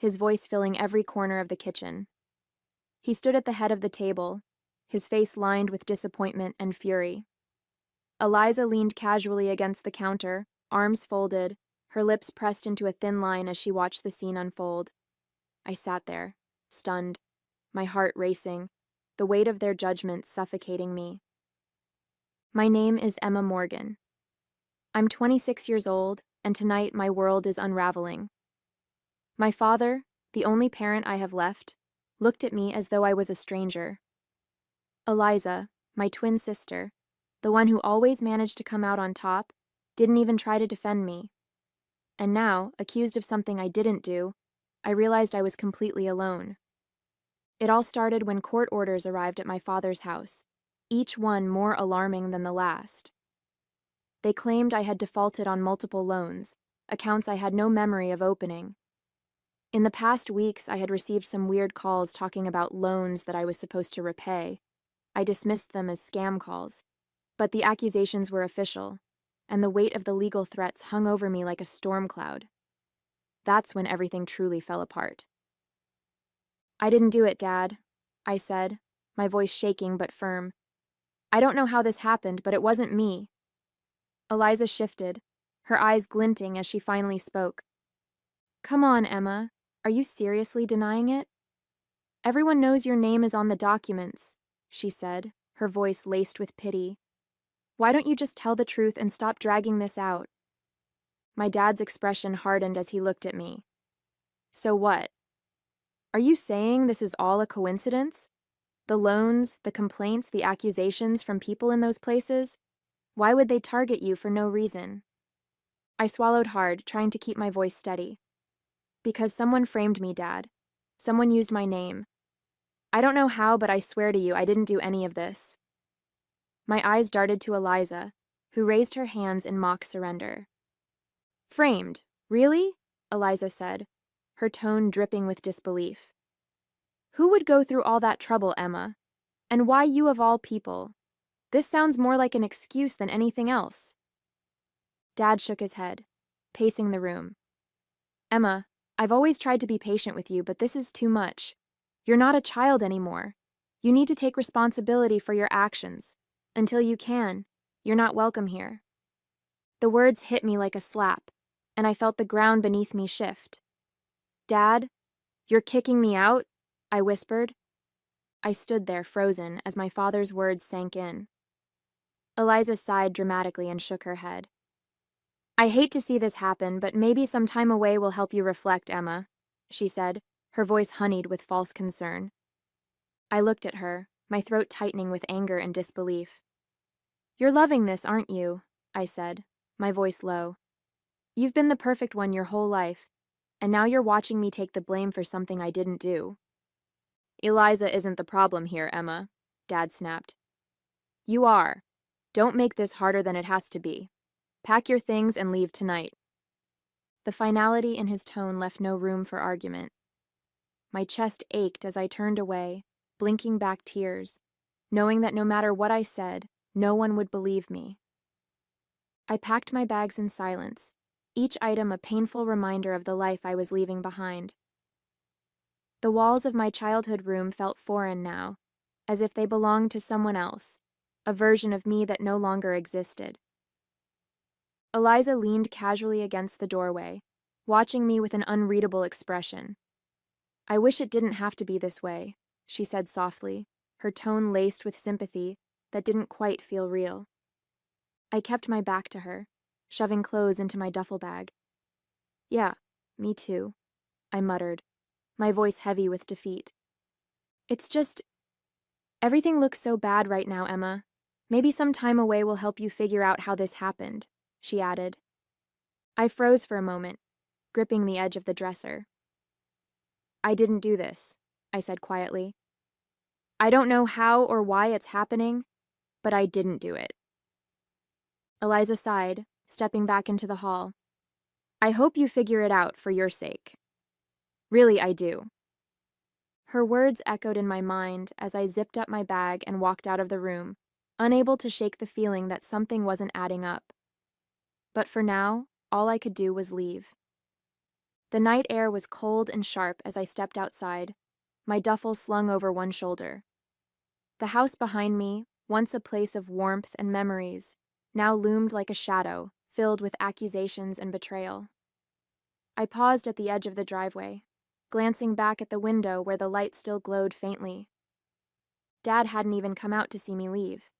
his voice filling every corner of the kitchen. He stood at the head of the table, his face lined with disappointment and fury. Eliza leaned casually against the counter, arms folded, her lips pressed into a thin line as she watched the scene unfold. I sat there, stunned, my heart racing, the weight of their judgment suffocating me. My name is Emma Morgan. I'm 26 years old, and tonight my world is unraveling. My father, the only parent I have left, looked at me as though I was a stranger. Eliza, my twin sister, the one who always managed to come out on top, didn't even try to defend me. And now, accused of something I didn't do, I realized I was completely alone. It all started when court orders arrived at my father's house, each one more alarming than the last. They claimed I had defaulted on multiple loans, accounts I had no memory of opening. In the past weeks, I had received some weird calls talking about loans that I was supposed to repay. I dismissed them as scam calls, but the accusations were official, and the weight of the legal threats hung over me like a storm cloud. That's when everything truly fell apart. "I didn't do it, Dad," I said, my voice shaking but firm. "I don't know how this happened, but it wasn't me." Eliza shifted, her eyes glinting as she finally spoke. "Come on, Emma. Are you seriously denying it? Everyone knows your name is on the documents," she said, her voice laced with pity. "Why don't you just tell the truth and stop dragging this out?" My dad's expression hardened as he looked at me. "So what? Are you saying this is all a coincidence? The loans, the complaints, the accusations from people in those places? Why would they target you for no reason?" I swallowed hard, trying to keep my voice steady. "Because someone framed me, Dad. Someone used my name. I don't know how, but I swear to you I didn't do any of this." My eyes darted to Eliza, who raised her hands in mock surrender. "Framed? Really?" Eliza said, her tone dripping with disbelief. "Who would go through all that trouble, Emma? And why you of all people? This sounds more like an excuse than anything else." Dad shook his head, pacing the room. "Emma, I've always tried to be patient with you, but this is too much. You're not a child anymore. You need to take responsibility for your actions. Until you can, you're not welcome here." The words hit me like a slap, and I felt the ground beneath me shift. "Dad, you're kicking me out?" I whispered. I stood there frozen as my father's words sank in. Eliza sighed dramatically and shook her head. "I hate to see this happen, but maybe some time away will help you reflect, Emma," she said, her voice honeyed with false concern. I looked at her, my throat tightening with anger and disbelief. "You're loving this, aren't you?" I said, my voice low. "You've been the perfect one your whole life, and now you're watching me take the blame for something I didn't do." "Eliza isn't the problem here, Emma," Dad snapped. "You are. Don't make this harder than it has to be. Pack your things and leave tonight." The finality in his tone left no room for argument. My chest ached as I turned away, blinking back tears, knowing that no matter what I said, no one would believe me. I packed my bags in silence, each item a painful reminder of the life I was leaving behind. The walls of my childhood room felt foreign now, as if they belonged to someone else, a version of me that no longer existed. Eliza leaned casually against the doorway, watching me with an unreadable expression. "I wish it didn't have to be this way," she said softly, her tone laced with sympathy that didn't quite feel real. I kept my back to her, shoving clothes into my duffel bag. "Yeah, me too," I muttered, my voice heavy with defeat. "It's just... everything looks so bad right now, Emma. Maybe some time away will help you figure out how this happened," she added. I froze for a moment, gripping the edge of the dresser. "I didn't do this," I said quietly. "I don't know how or why it's happening, but I didn't do it." Eliza sighed, stepping back into the hall. "I hope you figure it out for your sake. Really, I do." Her words echoed in my mind as I zipped up my bag and walked out of the room, unable to shake the feeling that something wasn't adding up. But for now, all I could do was leave. The night air was cold and sharp as I stepped outside, my duffel slung over one shoulder. The house behind me, once a place of warmth and memories, now loomed like a shadow, filled with accusations and betrayal. I paused at the edge of the driveway, glancing back at the window where the light still glowed faintly. Dad hadn't even come out to see me leave.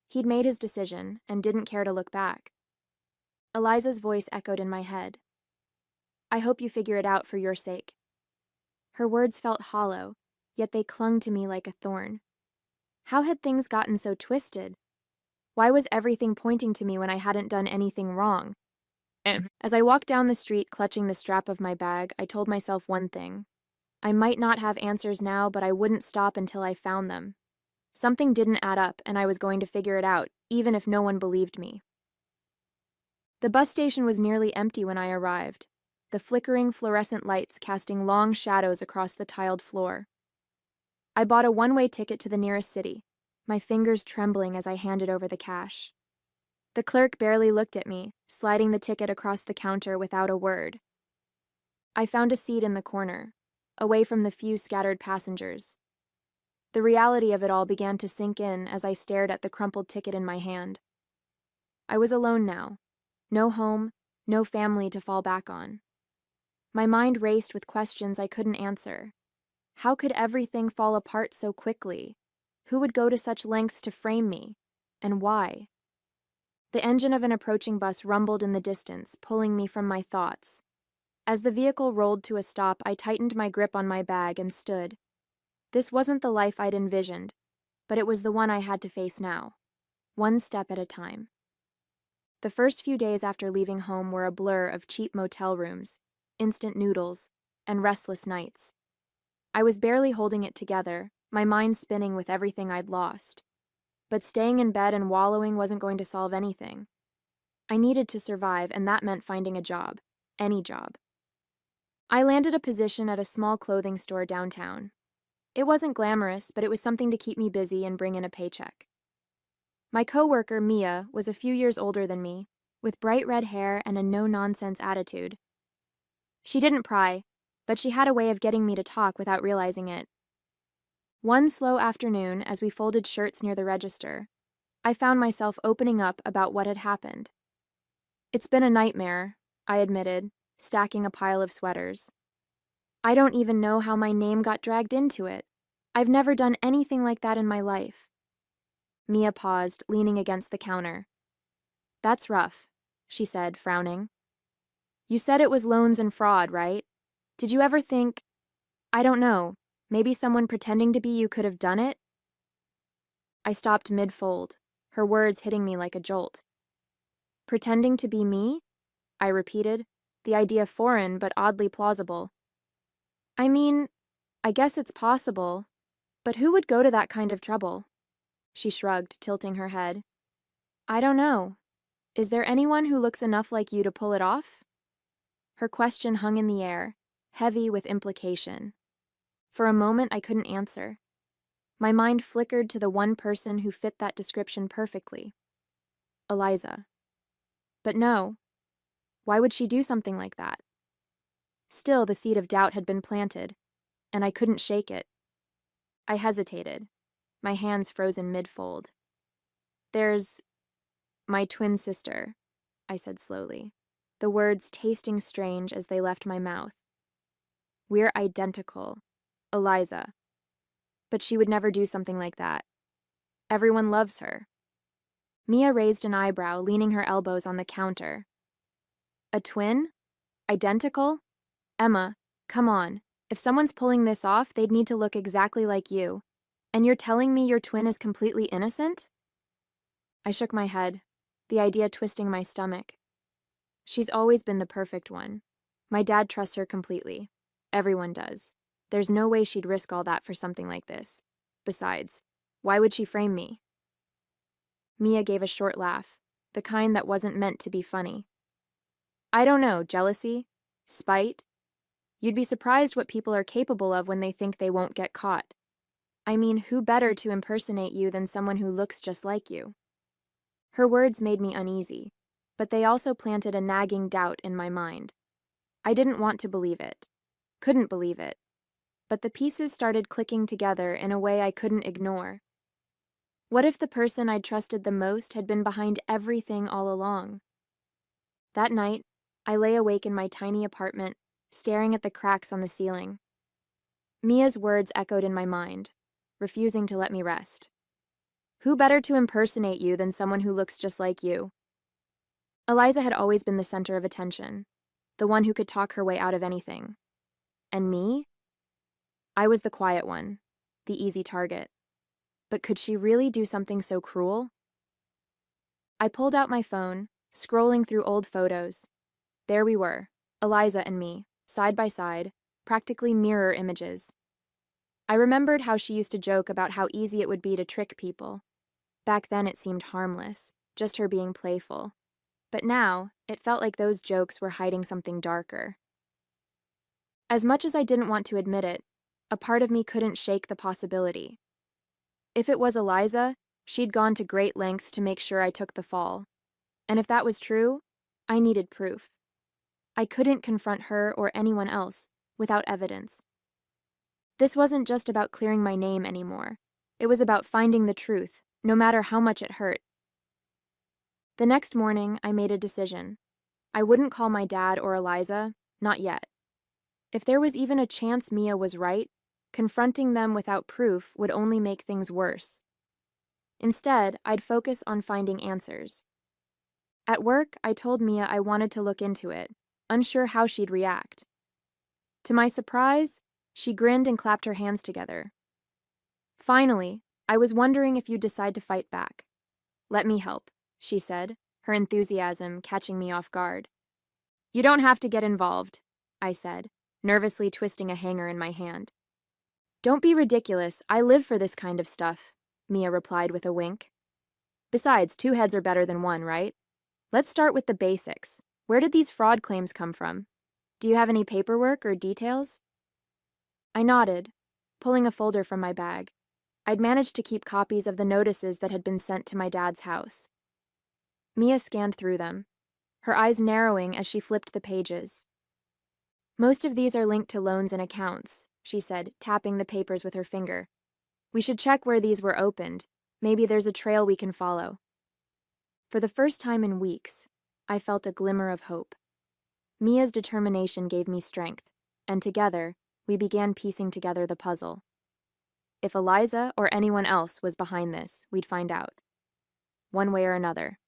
He'd made his decision and didn't care to look back. Eliza's voice echoed in my head. I hope you figure it out for your sake. Her words felt hollow, yet they clung to me like a thorn. How had things gotten so twisted? Why was everything pointing to me when I hadn't done anything wrong? As I walked down the street clutching the strap of my bag, I told myself one thing. I might not have answers now, but I wouldn't stop until I found them. Something didn't add up, and I was going to figure it out, even if no one believed me. The bus station was nearly empty when I arrived, the flickering fluorescent lights casting long shadows across the tiled floor. I bought a one-way ticket to the nearest city, my fingers trembling as I handed over the cash. The clerk barely looked at me, sliding the ticket across the counter without a word. I found a seat in the corner, away from the few scattered passengers. The reality of it all began to sink in as I stared at the crumpled ticket in my hand. I was alone now. No home, no family to fall back on. My mind raced with questions I couldn't answer. How could everything fall apart so quickly? Who would go to such lengths to frame me? And why? The engine of an approaching bus rumbled in the distance, pulling me from my thoughts. As the vehicle rolled to a stop, I tightened my grip on my bag and stood. This wasn't the life I'd envisioned, but it was the one I had to face now, one step at a time. The first few days after leaving home were a blur of cheap motel rooms, instant noodles, and restless nights. I was barely holding it together, my mind spinning with everything I'd lost. But staying in bed and wallowing wasn't going to solve anything. I needed to survive, and that meant finding a job, any job. I landed a position at a small clothing store downtown. It wasn't glamorous, but it was something to keep me busy and bring in a paycheck. My coworker, Mia, was a few years older than me, with bright red hair and a no-nonsense attitude. She didn't pry, but she had a way of getting me to talk without realizing it. One slow afternoon, as we folded shirts near the register, I found myself opening up about what had happened. It's been a nightmare, I admitted, stacking a pile of sweaters. I don't even know how my name got dragged into it. I've never done anything like that in my life. Mia paused, leaning against the counter. That's rough, she said, frowning. You said it was loans and fraud, right? Did you ever think, I don't know, maybe someone pretending to be you could have done it? I stopped mid-fold, her words hitting me like a jolt. Pretending to be me? I repeated, the idea foreign but oddly plausible. I mean, I guess it's possible, but who would go to that kind of trouble? She shrugged, tilting her head. I don't know. Is there anyone who looks enough like you to pull it off? Her question hung in the air, heavy with implication. For a moment, I couldn't answer. My mind flickered to the one person who fit that description perfectly. Eliza. But no. Why would she do something like that? Still, the seed of doubt had been planted, and I couldn't shake it. I hesitated, my hands frozen mid-fold. There's my twin sister, I said slowly, the words tasting strange as they left my mouth. We're identical, Eliza. But she would never do something like that. Everyone loves her. Mia raised an eyebrow, leaning her elbows on the counter. A twin? Identical? Emma, come on. If someone's pulling this off, they'd need to look exactly like you. And you're telling me your twin is completely innocent? I shook my head, the idea twisting my stomach. She's always been the perfect one. My dad trusts her completely. Everyone does. There's no way she'd risk all that for something like this. Besides, why would she frame me? Mia gave a short laugh, the kind that wasn't meant to be funny. I don't know, jealousy? Spite? You'd be surprised what people are capable of when they think they won't get caught. I mean, who better to impersonate you than someone who looks just like you? Her words made me uneasy, but they also planted a nagging doubt in my mind. I didn't want to believe it. Couldn't believe it. But the pieces started clicking together in a way I couldn't ignore. What if the person I'd trusted the most had been behind everything all along? That night, I lay awake in my tiny apartment, staring at the cracks on the ceiling. Mia's words echoed in my mind, refusing to let me rest. Who better to impersonate you than someone who looks just like you? Eliza had always been the center of attention, the one who could talk her way out of anything. And me? I was the quiet one, the easy target. But could she really do something so cruel? I pulled out my phone, scrolling through old photos. There we were, Eliza and me, side by side, practically mirror images. I remembered how she used to joke about how easy it would be to trick people. Back then it seemed harmless, just her being playful. But now, it felt like those jokes were hiding something darker. As much as I didn't want to admit it, a part of me couldn't shake the possibility. If it was Eliza, she'd gone to great lengths to make sure I took the fall. And if that was true, I needed proof. I couldn't confront her or anyone else without evidence. This wasn't just about clearing my name anymore. It was about finding the truth, no matter how much it hurt. The next morning, I made a decision. I wouldn't call my dad or Eliza, not yet. If there was even a chance Mia was right, confronting them without proof would only make things worse. Instead, I'd focus on finding answers. At work, I told Mia I wanted to look into it, unsure how she'd react. To my surprise, she grinned and clapped her hands together. Finally, I was wondering if you'd decide to fight back. Let me help, she said, her enthusiasm catching me off guard. You don't have to get involved, I said, nervously twisting a hanger in my hand. Don't be ridiculous, I live for this kind of stuff, Mia replied with a wink. Besides, 2 heads are better than 1, right? Let's start with the basics. Where did these fraud claims come from? Do you have any paperwork or details? I nodded, pulling a folder from my bag. I'd managed to keep copies of the notices that had been sent to my dad's house. Mia scanned through them, her eyes narrowing as she flipped the pages. Most of these are linked to loans and accounts, she said, tapping the papers with her finger. We should check where these were opened. Maybe there's a trail we can follow. For the first time in weeks, I felt a glimmer of hope. Mia's determination gave me strength, and together, we began piecing together the puzzle. If Eliza or anyone else was behind this, we'd find out. One way or another.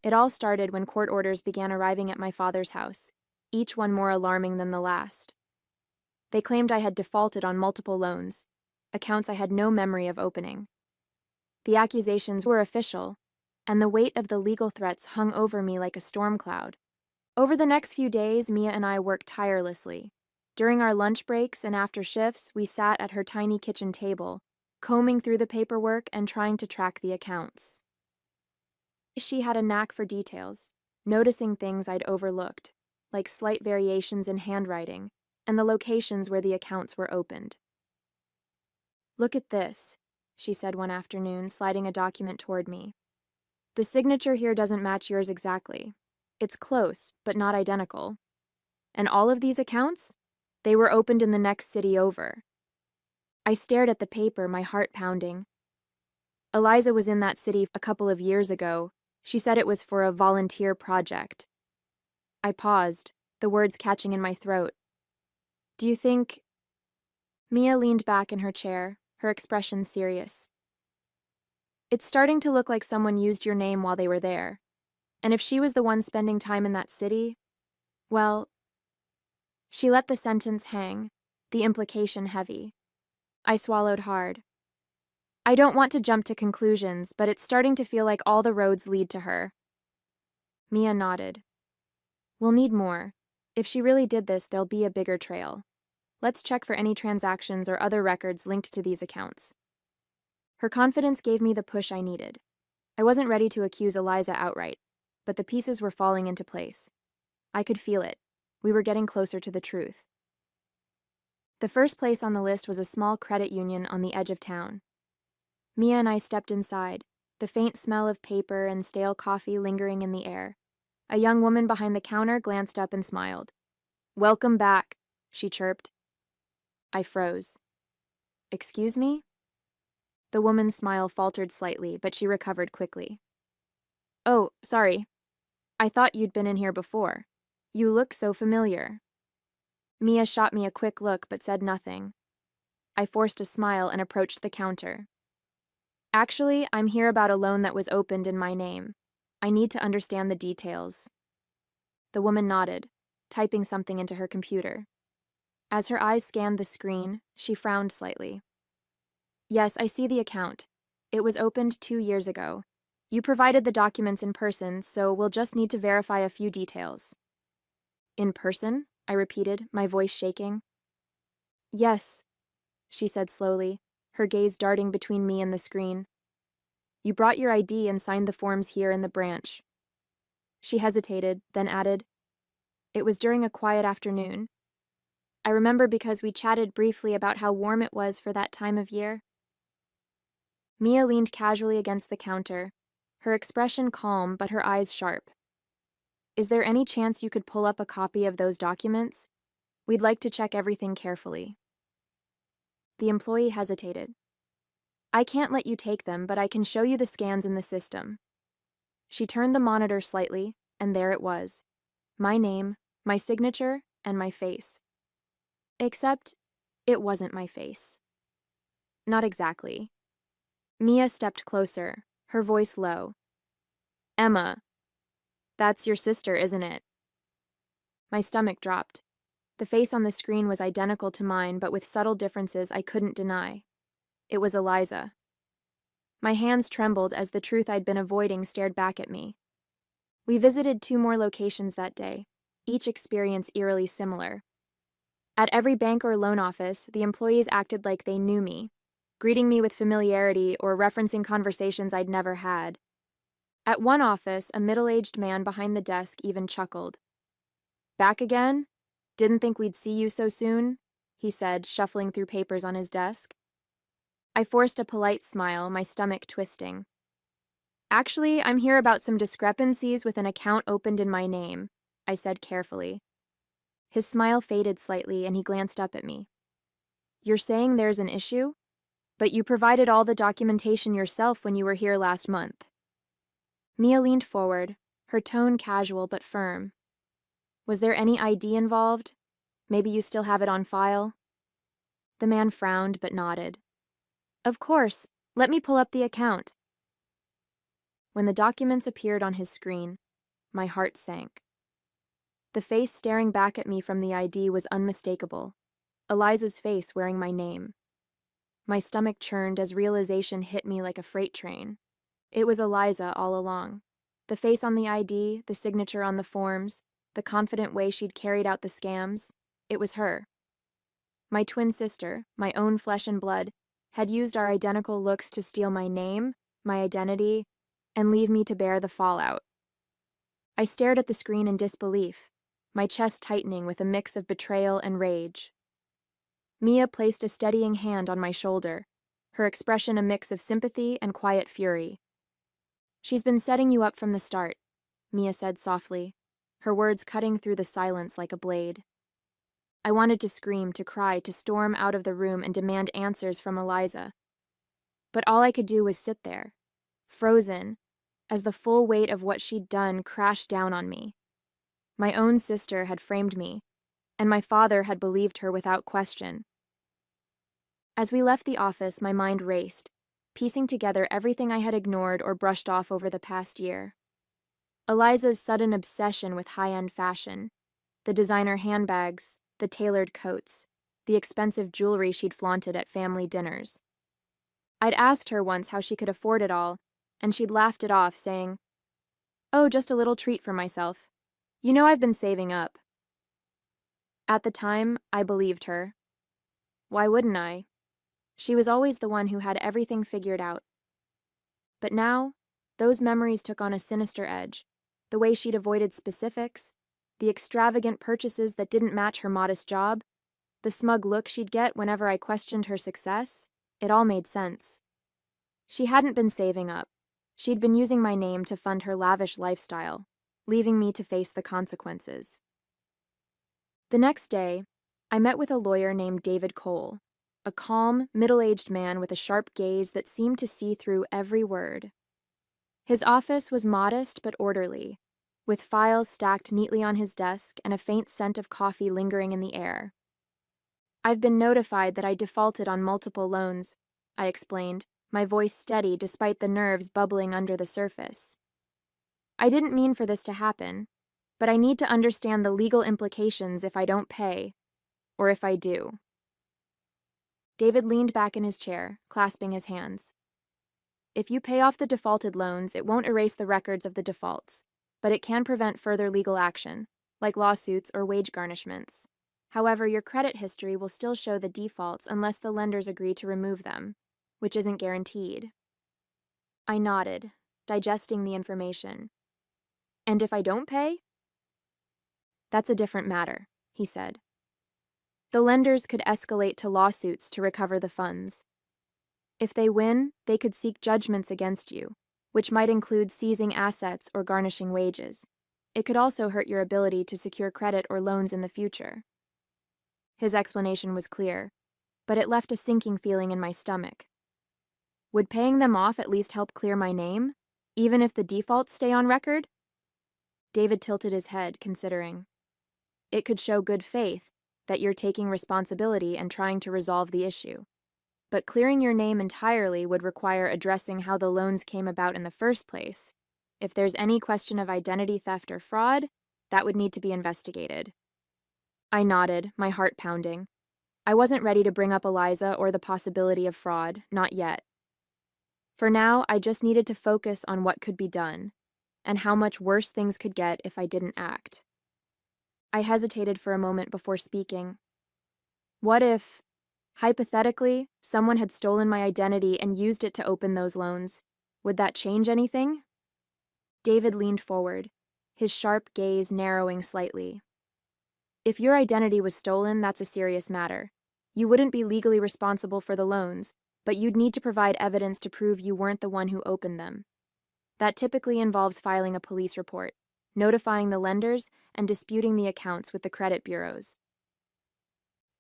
It all started when court orders began arriving at my father's house, each one more alarming than the last. They claimed I had defaulted on multiple loans, accounts I had no memory of opening. The accusations were official, and the weight of the legal threats hung over me like a storm cloud. Over the next few days, Mia and I worked tirelessly. During our lunch breaks and after shifts, we sat at her tiny kitchen table, combing through the paperwork and trying to track the accounts. She had a knack for details, noticing things I'd overlooked, like slight variations in handwriting and the locations where the accounts were opened. Look at this, she said one afternoon, sliding a document toward me. The signature here doesn't match yours exactly. It's close, but not identical. And all of these accounts? They were opened in the next city over. I stared at the paper, my heart pounding. Eliza was in that city a couple of years ago. She said it was for a volunteer project. I paused, the words catching in my throat. Do you think... Mia leaned back in her chair, her expression serious. It's starting to look like someone used your name while they were there. And if she was the one spending time in that city, well... She let the sentence hang, the implication heavy. I swallowed hard. I don't want to jump to conclusions, but it's starting to feel like all the roads lead to her. Mia nodded. We'll need more. If she really did this, there'll be a bigger trail. Let's check for any transactions or other records linked to these accounts. Her confidence gave me the push I needed. I wasn't ready to accuse Eliza outright, but the pieces were falling into place. I could feel it. We were getting closer to the truth. The first place on the list was a small credit union on the edge of town. Mia and I stepped inside, the faint smell of paper and stale coffee lingering in the air. A young woman behind the counter glanced up and smiled. Welcome back, she chirped. I froze. Excuse me? The woman's smile faltered slightly, but she recovered quickly. Oh, sorry. I thought you'd been in here before. You look so familiar. Mia shot me a quick look but said nothing. I forced a smile and approached the counter. Actually, I'm here about a loan that was opened in my name. I need to understand the details. The woman nodded, typing something into her computer. As her eyes scanned the screen, she frowned slightly. Yes, I see the account. It was opened 2 years ago. You provided the documents in person, so we'll just need to verify a few details. In person? I repeated, my voice shaking. Yes, she said slowly, her gaze darting between me and the screen. You brought your ID and signed the forms here in the branch. She hesitated, then added, It was during a quiet afternoon. I remember because we chatted briefly about how warm it was for that time of year. Mia leaned casually against the counter, her expression calm but her eyes sharp. Is there any chance you could pull up a copy of those documents? We'd like to check everything carefully. The employee hesitated. I can't let you take them, but I can show you the scans in the system. She turned the monitor slightly, and there it was. My name, my signature, and my face. Except, it wasn't my face. Not exactly. Mia stepped closer, her voice low. Emma, that's your sister, isn't it? My stomach dropped. The face on the screen was identical to mine, but with subtle differences I couldn't deny. It was Eliza. My hands trembled as the truth I'd been avoiding stared back at me. We visited 2 more locations that day, each experience eerily similar. At every bank or loan office, the employees acted like they knew me, greeting me with familiarity or referencing conversations I'd never had. At one office, a middle-aged man behind the desk even chuckled. Back again? Didn't think we'd see you so soon, he said, shuffling through papers on his desk. I forced a polite smile, my stomach twisting. Actually, I'm here about some discrepancies with an account opened in my name, I said carefully. His smile faded slightly and he glanced up at me. You're saying there's an issue? But you provided all the documentation yourself when you were here last month. Mia leaned forward, her tone casual but firm. Was there any ID involved? Maybe you still have it on file? The man frowned but nodded. Of course. Let me pull up the account. When the documents appeared on his screen, my heart sank. The face staring back at me from the ID was unmistakable. Eliza's face wearing my name. My stomach churned as realization hit me like a freight train. It was Eliza all along. The face on the ID, the signature on the forms, the confident way she'd carried out the scams, it was her. My twin sister, my own flesh and blood, had used our identical looks to steal my name, my identity, and leave me to bear the fallout. I stared at the screen in disbelief, my chest tightening with a mix of betrayal and rage. Mia placed a steadying hand on my shoulder, her expression a mix of sympathy and quiet fury. She's been setting you up from the start, Mia said softly, her words cutting through the silence like a blade. I wanted to scream, to cry, to storm out of the room and demand answers from Eliza. But all I could do was sit there, frozen, as the full weight of what she'd done crashed down on me. My own sister had framed me, and my father had believed her without question. As we left the office, my mind raced, piecing together everything I had ignored or brushed off over the past year. Eliza's sudden obsession with high-end fashion, the designer handbags, the tailored coats, the expensive jewelry she'd flaunted at family dinners. I'd asked her once how she could afford it all, and she'd laughed it off, saying, "Oh, just a little treat for myself. You know I've been saving up." At the time, I believed her. Why wouldn't I? She was always the one who had everything figured out. But now, those memories took on a sinister edge, the way she'd avoided specifics, the extravagant purchases that didn't match her modest job, the smug look she'd get whenever I questioned her success. It all made sense. She hadn't been saving up. She'd been using my name to fund her lavish lifestyle, leaving me to face the consequences. The next day, I met with a lawyer named David Cole, a calm, middle-aged man with a sharp gaze that seemed to see through every word. His office was modest but orderly, with files stacked neatly on his desk and a faint scent of coffee lingering in the air. "I've been notified that I defaulted on multiple loans," I explained, my voice steady despite the nerves bubbling under the surface. "I didn't mean for this to happen, but I need to understand the legal implications if I don't pay, or if I do." David leaned back in his chair, clasping his hands. "If you pay off the defaulted loans, it won't erase the records of the defaults, but it can prevent further legal action, like lawsuits or wage garnishments. However, your credit history will still show the defaults unless the lenders agree to remove them, which isn't guaranteed." I nodded, digesting the information. "And if I don't pay?" "That's a different matter," he said. "The lenders could escalate to lawsuits to recover the funds. If they win, they could seek judgments against you, which might include seizing assets or garnishing wages. It could also hurt your ability to secure credit or loans in the future." His explanation was clear, but it left a sinking feeling in my stomach. Would paying them off at least help clear my name, even if the defaults stay on record? David tilted his head, considering. "It could show good faith, that you're taking responsibility and trying to resolve the issue. But clearing your name entirely would require addressing how the loans came about in the first place. If there's any question of identity theft or fraud, that would need to be investigated." I nodded, my heart pounding. I wasn't ready to bring up Eliza or the possibility of fraud, not yet. For now, I just needed to focus on what could be done, and how much worse things could get if I didn't act. I hesitated for a moment before speaking. What if, hypothetically, someone had stolen my identity and used it to open those loans? Would that change anything? David leaned forward, his sharp gaze narrowing slightly. "If your identity was stolen, that's a serious matter. You wouldn't be legally responsible for the loans, but you'd need to provide evidence to prove you weren't the one who opened them. That typically involves filing a police report, notifying the lenders, and disputing the accounts with the credit bureaus."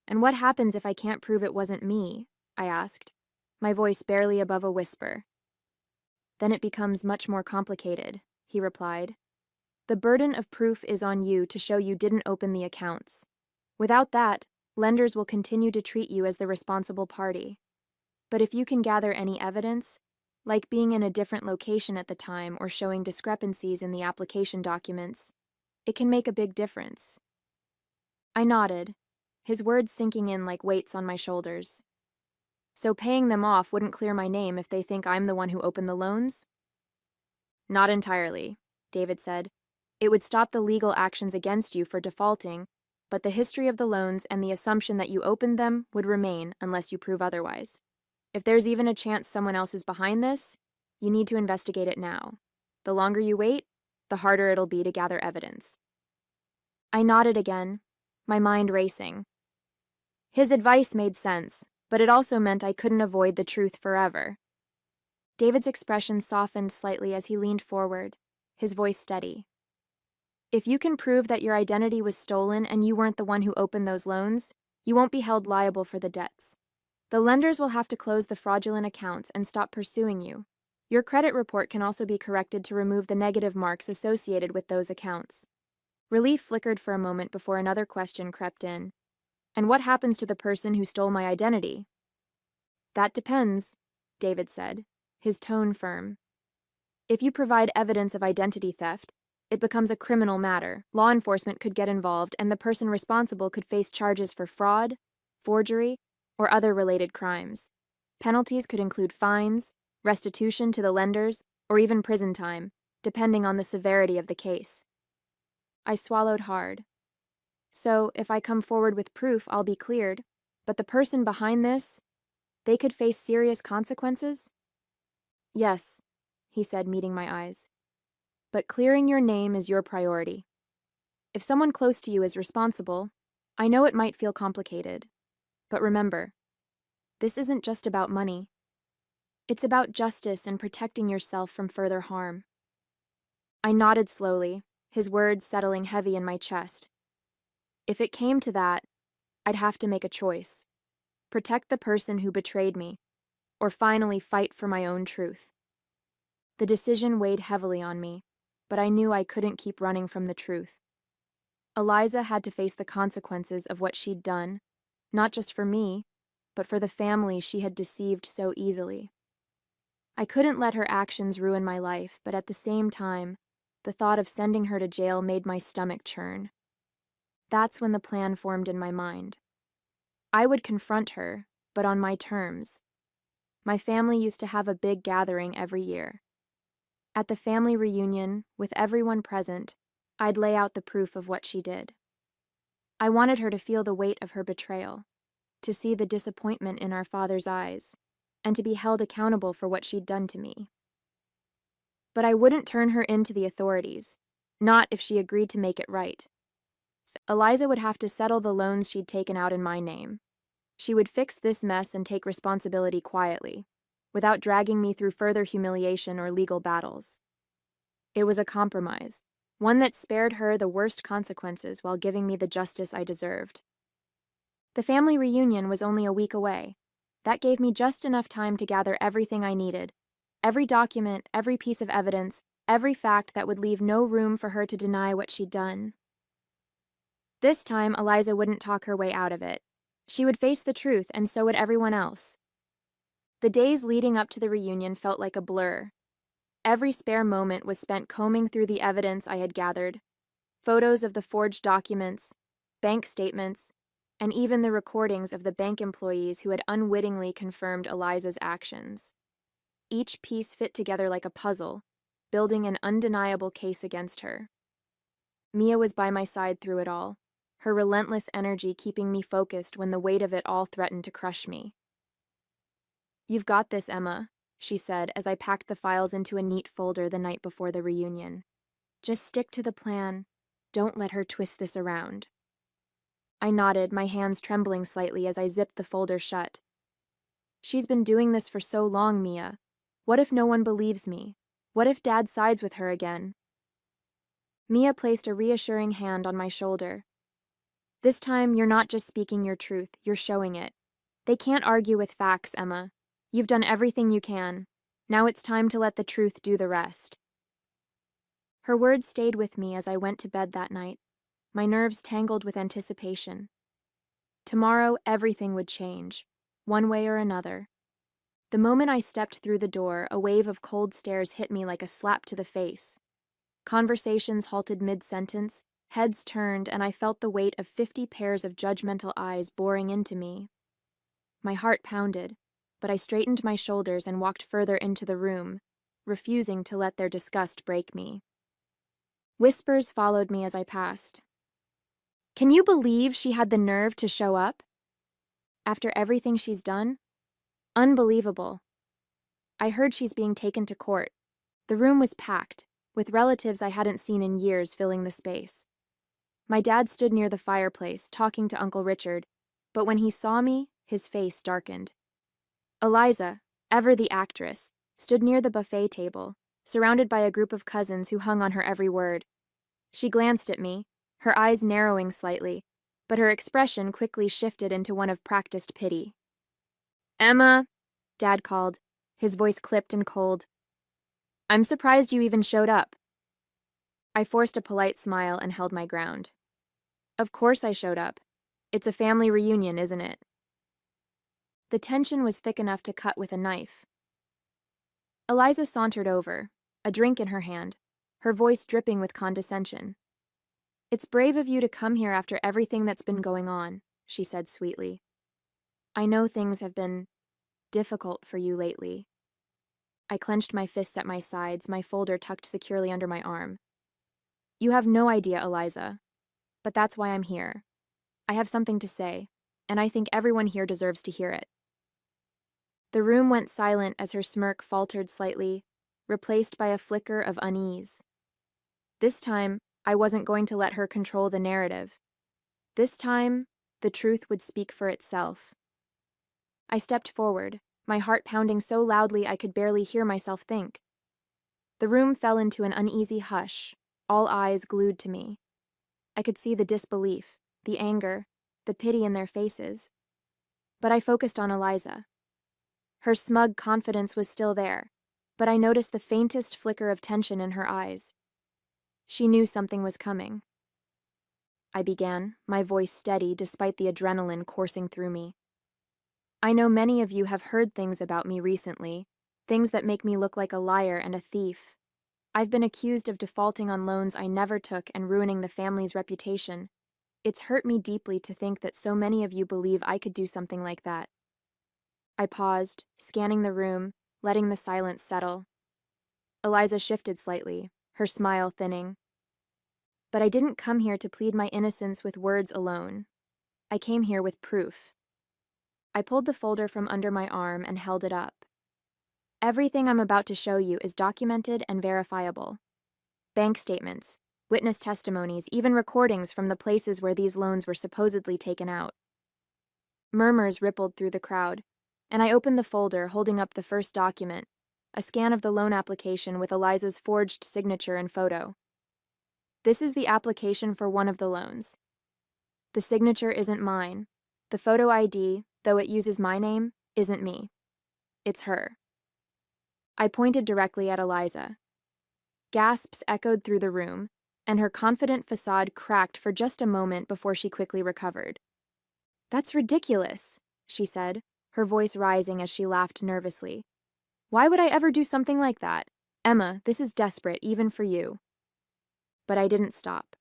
"And what happens if I can't prove it wasn't me?" I asked, my voice barely above a whisper. "Then it becomes much more complicated," he replied. "The burden of proof is on you to show you didn't open the accounts. Without that, lenders will continue to treat you as the responsible party. But if you can gather any evidence, like being in a different location at the time or showing discrepancies in the application documents, it can make a big difference." I nodded, his words sinking in like weights on my shoulders. "So paying them off wouldn't clear my name if they think I'm the one who opened the loans?" "Not entirely," David said. "It would stop the legal actions against you for defaulting, but the history of the loans and the assumption that you opened them would remain unless you prove otherwise. If there's even a chance someone else is behind this, you need to investigate it now. The longer you wait, the harder it'll be to gather evidence." I nodded again, my mind racing. His advice made sense, but it also meant I couldn't avoid the truth forever. David's expression softened slightly as he leaned forward, his voice steady. "If you can prove that your identity was stolen and you weren't the one who opened those loans, you won't be held liable for the debts. The lenders will have to close the fraudulent accounts and stop pursuing you. Your credit report can also be corrected to remove the negative marks associated with those accounts." Relief flickered for a moment before another question crept in. "And what happens to the person who stole my identity?" "That depends," David said, his tone firm. "If you provide evidence of identity theft, it becomes a criminal matter. Law enforcement could get involved, and the person responsible could face charges for fraud, forgery, or other related crimes. Penalties could include fines, restitution to the lenders, or even prison time, depending on the severity of the case." I swallowed hard. "So, if I come forward with proof, I'll be cleared, but the person behind this, they could face serious consequences?" "Yes," he said, meeting my eyes. "But clearing your name is your priority. If someone close to you is responsible, I know it might feel complicated. But remember, this isn't just about money. It's about justice and protecting yourself from further harm." I nodded slowly, his words settling heavy in my chest. If it came to that, I'd have to make a choice. Protect the person who betrayed me, or finally fight for my own truth. The decision weighed heavily on me, but I knew I couldn't keep running from the truth. Eliza had to face the consequences of what she'd done, not just for me, but for the family she had deceived so easily. I couldn't let her actions ruin my life, but at the same time, the thought of sending her to jail made my stomach churn. That's when the plan formed in my mind. I would confront her, but on my terms. My family used to have a big gathering every year. At the family reunion, with everyone present, I'd lay out the proof of what she did. I wanted her to feel the weight of her betrayal, to see the disappointment in our father's eyes, and to be held accountable for what she'd done to me. But I wouldn't turn her in to the authorities, not if she agreed to make it right. Eliza would have to settle the loans she'd taken out in my name. She would fix this mess and take responsibility quietly, without dragging me through further humiliation or legal battles. It was a compromise, one that spared her the worst consequences while giving me the justice I deserved. The family reunion was only a week away. That gave me just enough time to gather everything I needed, every document, every piece of evidence, every fact that would leave no room for her to deny what she'd done. This time, Eliza wouldn't talk her way out of it. She would face the truth, and so would everyone else. The days leading up to the reunion felt like a blur. Every spare moment was spent combing through the evidence I had gathered, photos of the forged documents, bank statements, and even the recordings of the bank employees who had unwittingly confirmed Eliza's actions. Each piece fit together like a puzzle, building an undeniable case against her. Mia was by my side through it all, her relentless energy keeping me focused when the weight of it all threatened to crush me. "You've got this, Emma," she said as I packed the files into a neat folder the night before the reunion. "Just stick to the plan. Don't let her twist this around." I nodded, my hands trembling slightly as I zipped the folder shut. "She's been doing this for so long, Mia. What if no one believes me? What if Dad sides with her again?" Mia placed a reassuring hand on my shoulder. "This time, you're not just speaking your truth, you're showing it. They can't argue with facts, Emma. You've done everything you can. Now it's time to let the truth do the rest." Her words stayed with me as I went to bed that night, my nerves tangled with anticipation. Tomorrow, everything would change, one way or another. The moment I stepped through the door, a wave of cold stares hit me like a slap to the face. Conversations halted mid-sentence, heads turned, and I felt the weight of 50 pairs of judgmental eyes boring into me. My heart pounded, but I straightened my shoulders and walked further into the room, refusing to let their disgust break me. Whispers followed me as I passed. "Can you believe she had the nerve to show up? After everything she's done? Unbelievable." I heard she's being taken to court. The room was packed, with relatives I hadn't seen in years filling the space. My dad stood near the fireplace, talking to Uncle Richard, but when he saw me, his face darkened. Eliza, ever the actress, stood near the buffet table, surrounded by a group of cousins who hung on her every word. She glanced at me, her eyes narrowing slightly, but her expression quickly shifted into one of practiced pity. "Emma," Dad called, his voice clipped and cold. "I'm surprised you even showed up." I forced a polite smile and held my ground. "Of course I showed up. It's a family reunion, isn't it?" The tension was thick enough to cut with a knife. Eliza sauntered over, a drink in her hand, her voice dripping with condescension. "It's brave of you to come here after everything that's been going on," she said sweetly. "I know things have been difficult for you lately." I clenched my fists at my sides, my folder tucked securely under my arm. "You have no idea, Eliza. But that's why I'm here. I have something to say, and I think everyone here deserves to hear it." The room went silent as her smirk faltered slightly, replaced by a flicker of unease. This time, I wasn't going to let her control the narrative. This time, the truth would speak for itself. I stepped forward, my heart pounding so loudly I could barely hear myself think. The room fell into an uneasy hush, all eyes glued to me. I could see the disbelief, the anger, the pity in their faces. But I focused on Eliza. Her smug confidence was still there, but I noticed the faintest flicker of tension in her eyes. She knew something was coming. I began, my voice steady despite the adrenaline coursing through me. I know many of you have heard things about me recently, things that make me look like a liar and a thief. I've been accused of defaulting on loans I never took and ruining the family's reputation. It's hurt me deeply to think that so many of you believe I could do something like that. I paused, scanning the room, letting the silence settle. Eliza shifted slightly, her smile thinning. But I didn't come here to plead my innocence with words alone. I came here with proof. I pulled the folder from under my arm and held it up. Everything I'm about to show you is documented and verifiable. Bank statements, witness testimonies, even recordings from the places where these loans were supposedly taken out. Murmurs rippled through the crowd, and I opened the folder, holding up the first document, a scan of the loan application with Eliza's forged signature and photo. This is the application for one of the loans. The signature isn't mine. The photo ID, though it uses my name, isn't me. It's her. I pointed directly at Eliza. Gasps echoed through the room, and her confident facade cracked for just a moment before she quickly recovered. "That's ridiculous," she said, her voice rising as she laughed nervously. "Why would I ever do something like that? Emma, this is desperate, even for you." But I didn't stop.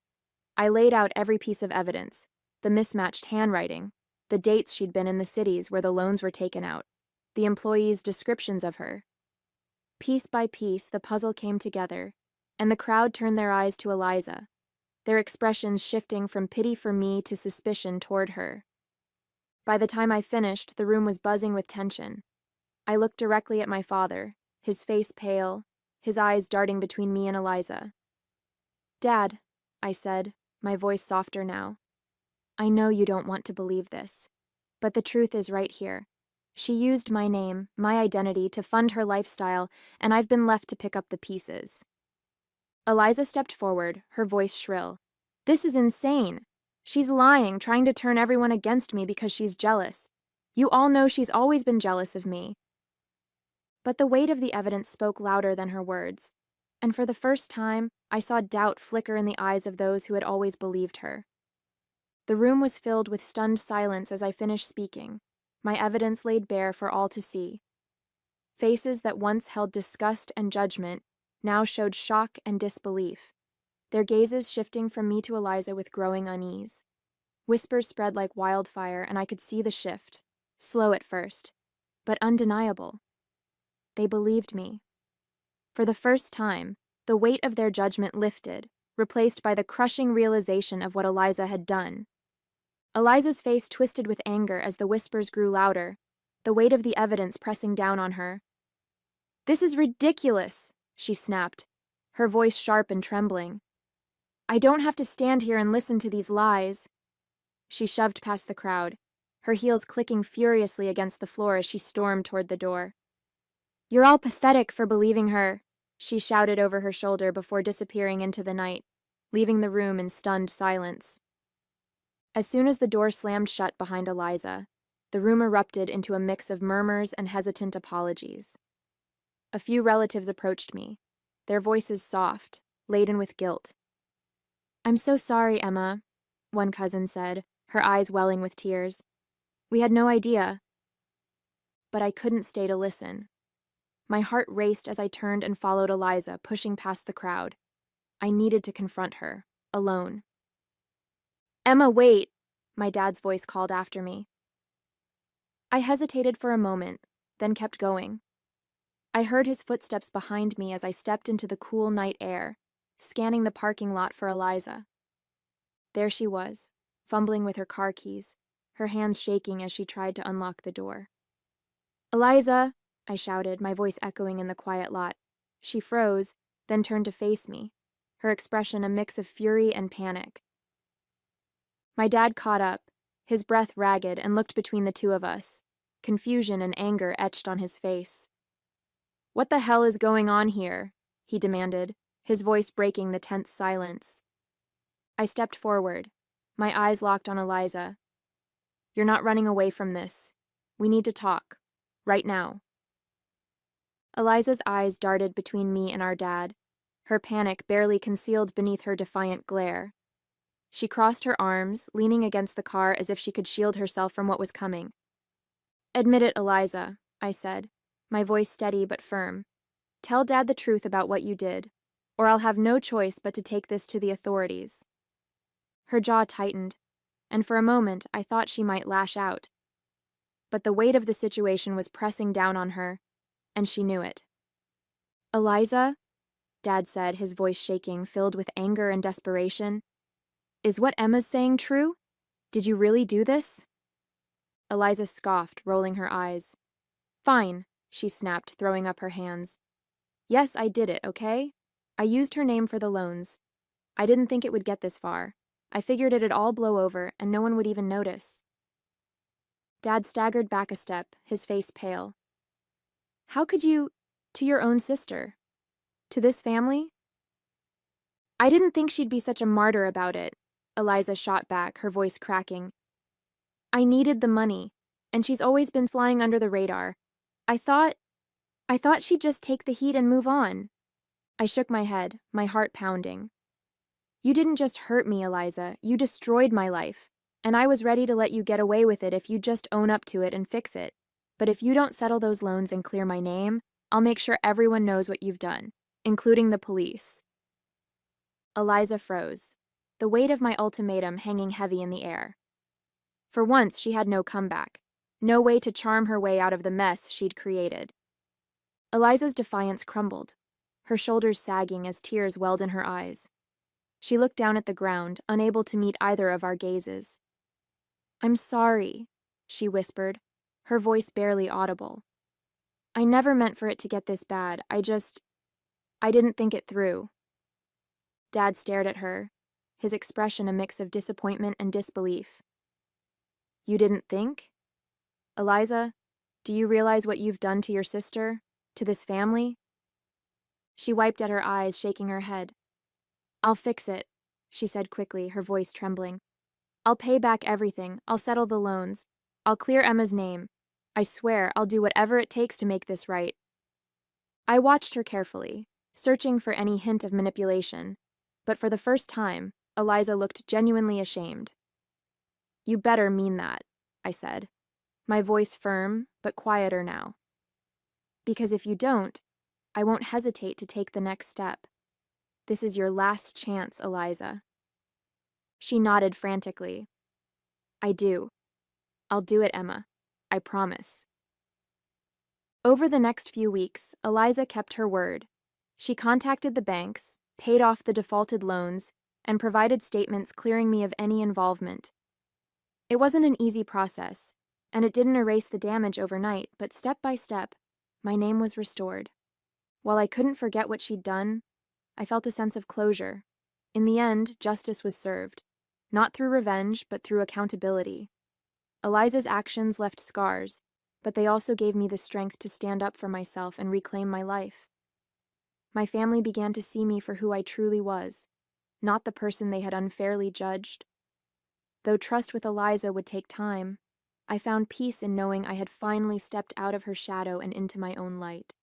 I laid out every piece of evidence, the mismatched handwriting, the dates she'd been in the cities where the loans were taken out, the employees' descriptions of her. Piece by piece, the puzzle came together, and the crowd turned their eyes to Eliza, their expressions shifting from pity for me to suspicion toward her. By the time I finished, the room was buzzing with tension. I looked directly at my father, his face pale, his eyes darting between me and Eliza. "Dad," I said, my voice softer now. "I know you don't want to believe this, but the truth is right here. She used my name, my identity, to fund her lifestyle, and I've been left to pick up the pieces." Eliza stepped forward, her voice shrill. "This is insane. She's lying, trying to turn everyone against me because she's jealous. You all know she's always been jealous of me." But the weight of the evidence spoke louder than her words, and for the first time, I saw doubt flicker in the eyes of those who had always believed her. The room was filled with stunned silence as I finished speaking, my evidence laid bare for all to see. Faces that once held disgust and judgment now showed shock and disbelief, their gazes shifting from me to Eliza with growing unease. Whispers spread like wildfire, and I could see the shift, slow at first, but undeniable. They believed me. For the first time, the weight of their judgment lifted, replaced by the crushing realization of what Eliza had done. Eliza's face twisted with anger as the whispers grew louder, the weight of the evidence pressing down on her. "This is ridiculous," she snapped, her voice sharp and trembling. "I don't have to stand here and listen to these lies." She shoved past the crowd, her heels clicking furiously against the floor as she stormed toward the door. "You're all pathetic for believing her," she shouted over her shoulder before disappearing into the night, leaving the room in stunned silence. As soon as the door slammed shut behind Eliza, the room erupted into a mix of murmurs and hesitant apologies. A few relatives approached me, their voices soft, laden with guilt. "I'm so sorry, Emma," one cousin said, her eyes welling with tears. "We had no idea." But I couldn't stay to listen. My heart raced as I turned and followed Eliza, pushing past the crowd. I needed to confront her, alone. "Emma, wait!" my dad's voice called after me. I hesitated for a moment, then kept going. I heard his footsteps behind me as I stepped into the cool night air, scanning the parking lot for Eliza. There she was, fumbling with her car keys, her hands shaking as she tried to unlock the door. "Eliza!" I shouted, my voice echoing in the quiet lot. She froze, then turned to face me, her expression a mix of fury and panic. My dad caught up, his breath ragged, and looked between the two of us, confusion and anger etched on his face. "What the hell is going on here?" he demanded, his voice breaking the tense silence. I stepped forward, My eyes locked on Eliza. You're not running away from this. We need to talk. Right now. Eliza's eyes darted between me and our dad, her panic barely concealed beneath her defiant glare. She crossed her arms, leaning against the car as if she could shield herself from what was coming. Admit it, Eliza, I said, my voice steady but firm. Tell Dad the truth about what you did, or I'll have no choice but to take this to the authorities. Her jaw tightened, and for a moment I thought she might lash out. But the weight of the situation was pressing down on her, and she knew it. Eliza, Dad said, his voice shaking, filled with anger and desperation. Is what Emma's saying true? Did you really do this? Eliza scoffed, rolling her eyes. Fine, she snapped, throwing up her hands. Yes, I did it, okay? I used her name for the loans. I didn't think it would get this far. I figured it'd all blow over and no one would even notice. Dad staggered back a step, his face pale. How could you, to your own sister? To this family? I didn't think she'd be such a martyr about it, Eliza shot back, her voice cracking. I needed the money, and she's always been flying under the radar. I thought she'd just take the heat and move on. I shook my head, my heart pounding. You didn't just hurt me, Eliza, you destroyed my life, and I was ready to let you get away with it if you'd just own up to it and fix it. But if you don't settle those loans and clear my name, I'll make sure everyone knows what you've done, including the police. Eliza froze, the weight of my ultimatum hanging heavy in the air. For once, she had no comeback, no way to charm her way out of the mess she'd created. Eliza's defiance crumbled, her shoulders sagging as tears welled in her eyes. She looked down at the ground, unable to meet either of our gazes. I'm sorry, she whispered, her voice barely audible. I never meant for it to get this bad. I didn't think it through. Dad stared at her, his expression a mix of disappointment and disbelief. You didn't think? Eliza, do you realize what you've done to your sister, to this family? She wiped at her eyes, shaking her head. I'll fix it, she said quickly, her voice trembling. I'll pay back everything. I'll settle the loans. I'll clear Emma's name. I swear I'll do whatever it takes to make this right. I watched her carefully, searching for any hint of manipulation, but for the first time, Eliza looked genuinely ashamed. You better mean that, I said, my voice firm but quieter now. Because if you don't, I won't hesitate to take the next step. This is your last chance, Eliza. She nodded frantically. I do. I'll do it, Emma. I promise. Over the next few weeks, Eliza kept her word. She contacted the banks, paid off the defaulted loans, and provided statements clearing me of any involvement. It wasn't an easy process, and it didn't erase the damage overnight, but step by step, my name was restored. While I couldn't forget what she'd done, I felt a sense of closure. In the end, justice was served, not through revenge, but through accountability. Eliza's actions left scars, but they also gave me the strength to stand up for myself and reclaim my life. My family began to see me for who I truly was, not the person they had unfairly judged. Though trust with Eliza would take time, I found peace in knowing I had finally stepped out of her shadow and into my own light.